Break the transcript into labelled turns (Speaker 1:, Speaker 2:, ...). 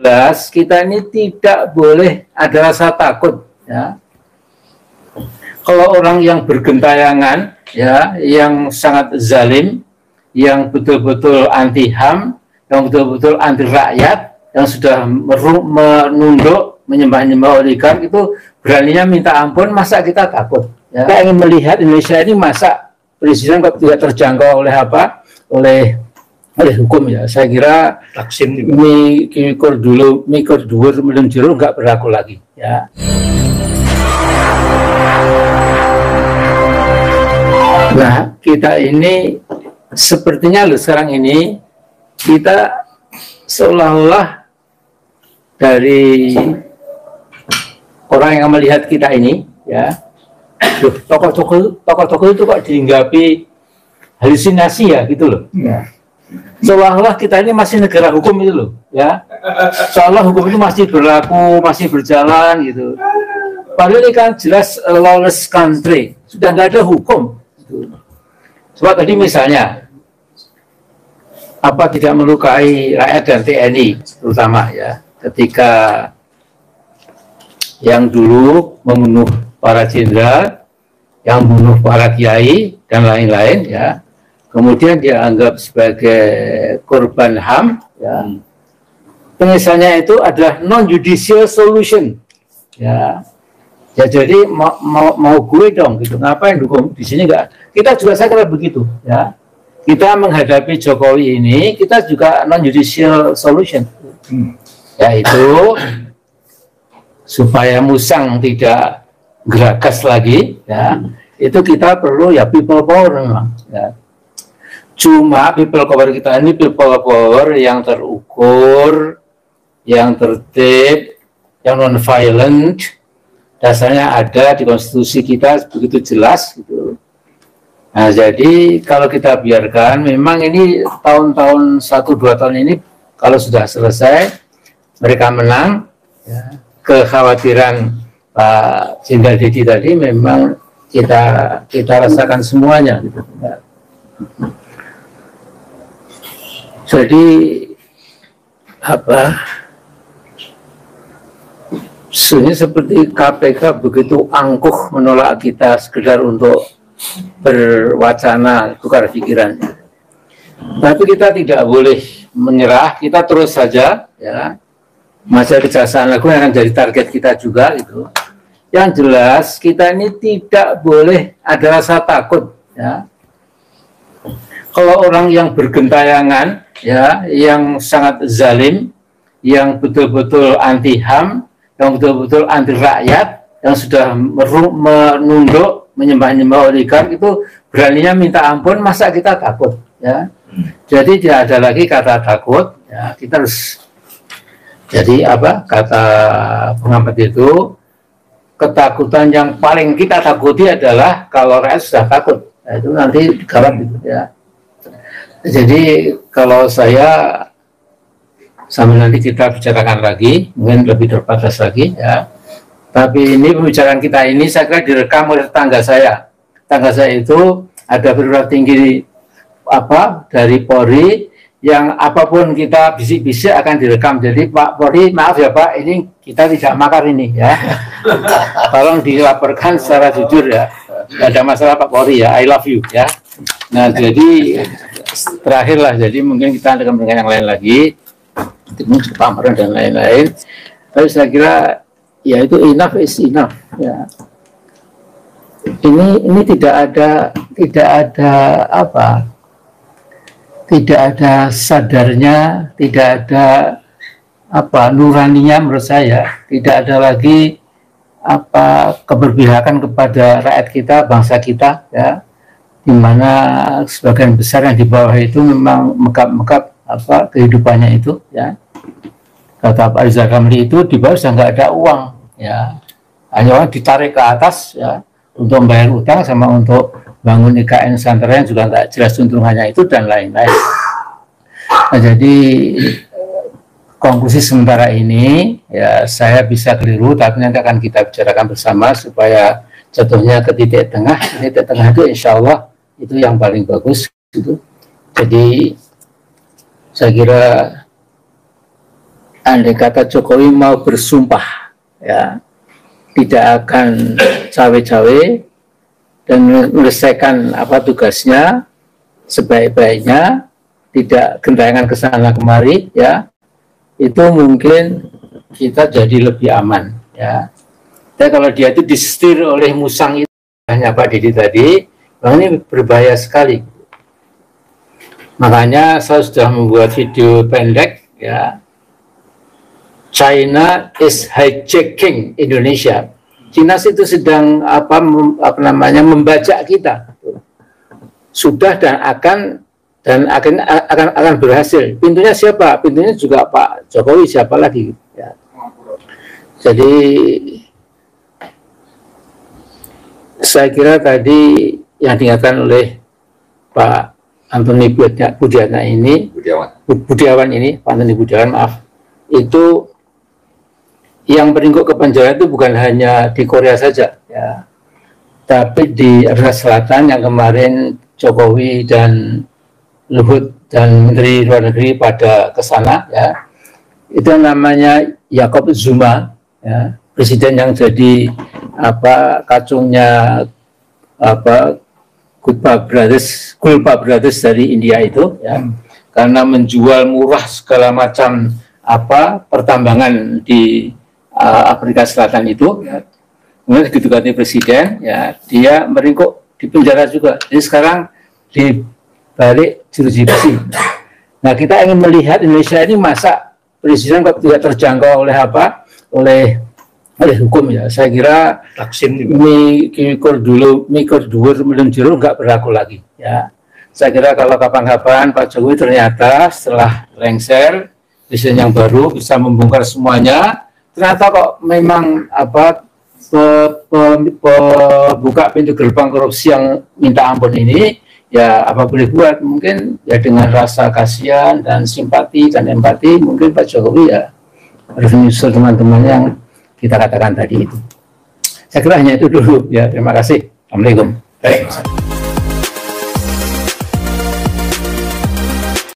Speaker 1: jelas kita ini tidak boleh ada rasa takut ya. Kalau orang yang bergentayangan ya, yang sangat zalim, yang betul-betul anti HAM, yang betul-betul anti rakyat, yang sudah menunduk menyembah-nyembah oligark, itu beraninya minta ampun, masa kita takut ya? Kita ingin melihat Indonesia ini masa presiden kok tidak terjangkau oleh apa? Oleh hukum ya. Saya kira
Speaker 2: Taksim
Speaker 1: mikir dhuwur belum jero nggak berlaku lagi ya. Nah, kita ini sepertinya loh sekarang ini kita seolah-olah dari orang yang melihat kita ini ya, tokoh-tokoh itu kok dihinggapi halusinasi ya gitu loh ya. Seolah-olah kita ini masih negara hukum itu loh ya, seolah hukum itu masih berlaku, masih berjalan gitu. Padahal ini kan jelas lawless country, sudah nggak ada hukum gitu. Sebab tadi misalnya apa tidak melukai rakyat dan TNI terutama ya, ketika yang dulu membunuh para jenderal, yang membunuh para kiai dan lain-lain ya, kemudian dianggap sebagai korban HAM ya. Penyesalannya itu adalah non-judicial solution ya. Ya jadi mau gue dong gitu, ngapain dukung di sini enggak? Kita juga saya kira begitu ya. Kita menghadapi Jokowi ini kita juga non-judicial solution, yaitu supaya musang tidak geragas lagi ya, itu kita perlu ya people power memang ya. Cuma people power kita ini people power yang terukur, yang tertib, yang non violent, dasarnya ada di konstitusi kita begitu jelas gitu. Nah, jadi kalau kita biarkan, memang ini tahun-tahun 1-2 tahun ini kalau sudah selesai mereka menang ya, kekhawatiran Pak Jenderal Deddy tadi memang kita rasakan semuanya gitu. Jadi apa? Sebenarnya seperti KPK begitu angkuh menolak kita sekedar untuk berwacana, tukar pikirannya. Tapi kita tidak boleh menyerah, kita terus saja ya. Masa Kejaksaan Agung akan jadi target kita juga gitu. Yang jelas kita ini tidak boleh ada rasa takut ya. Kalau orang yang bergentayangan ya, yang sangat zalim, yang betul-betul anti HAM, yang betul-betul anti rakyat, yang sudah menunduk menyembah-nyembah oligark, itu beraninya minta ampun, masa kita takut ya. Jadi tidak ada lagi kata takut ya, kita harus jadi apa kata pengamat itu, ketakutan yang paling kita takuti adalah kalau rakyat sudah takut. Nah, itu nanti gawat gitu ya. Jadi kalau saya sambil nanti kita bicarakan lagi, mungkin lebih terbatas lagi ya. Tapi ini pembicaraan kita ini saya kira direkam oleh tetangga saya. Tetangga saya itu ada perwira tinggi apa dari Polri, yang apapun kita bisik-bisik akan direkam. Jadi Pak Polri, maaf ya Pak, ini kita tidak makar ini ya. Tolong dilaporkan secara jujur ya. Tidak ada masalah Pak Polri ya, I love you ya. Nah jadi terakhirlah, jadi mungkin kita akan mendengar yang lain lagi, pameran dan lain-lain. Tapi saya kira ya itu enough is enough ya. Ini tidak ada apa, tidak ada sadarnya, tidak ada apa nuraninya menurut saya, tidak ada lagi apa keberpihakan kepada rakyat kita, bangsa kita ya, di mana sebagian besar yang di bawah itu memang megap-megap apa kehidupannya itu ya. Kata Pak Rizal Ramli itu di bawah sudah nggak ada uang ya, hanya orang ditarik ke atas ya untuk membayar utang sama untuk bangun IKN Nusantara yang juga nggak jelas untungannya itu dan lain-lain. Nah, jadi konklusi sementara ini ya saya bisa keliru, tapi nanti akan kita bicarakan bersama supaya jatuhnya ke titik tengah. Titik tengah itu insya Allah itu yang paling bagus gitu. Jadi saya kira andai kata Jokowi mau bersumpah ya tidak akan cawe-cawe dan menyelesaikan apa tugasnya sebaik-baiknya, tidak gendayangan ke sana kemari ya, itu mungkin kita jadi lebih aman ya. Tapi kalau dia itu disetir oleh musang itu, hanya Pak Didi tadi, ini berbahaya sekali. Makanya saya sudah membuat video pendek ya. China is hijacking Indonesia. China itu sedang membajak kita. Sudah dan akan berhasil. Pintunya siapa? Pintunya juga Pak Jokowi, siapa lagi ya. Jadi saya kira tadi yang diingatkan oleh Pak Antoni Budiawan ini, Pak Antoni Budiawan, maaf, itu yang beringkuk ke penjara itu bukan hanya di Korea saja, ya, tapi di Afrika Selatan yang kemarin Jokowi dan Luhut dan Menteri Luar Negeri pada ke sana, ya, itu namanya Jacob Zuma, ya, presiden yang jadi kacungnya Gulpa Brothers dari India itu ya, karena menjual murah segala macam pertambangan di Afrika Selatan itu ya. Kemudian begitu ganti presiden ya, dia meringkuk di penjara juga. Jadi sekarang di balik jeruji besi. Nah, kita ingin melihat Indonesia ini masa presiden kok tidak terjangkau oleh oleh hukum ya. Saya kira mikor dhuwur melem jero nggak berlaku lagi ya. Saya kira kalau kapan-kapan Pak Jokowi ternyata setelah lengser presiden yang baru bisa membongkar semuanya, ternyata kok memang buka pintu gerbang korupsi yang minta ampun ini ya, apa boleh buat, mungkin ya dengan rasa kasihan dan simpati dan empati mungkin Pak Jokowi ya harus menyusul teman-teman yang kita katakan tadi itu. Saya kira hanya itu dulu ya. Terima kasih. Assalamualaikum. Baik.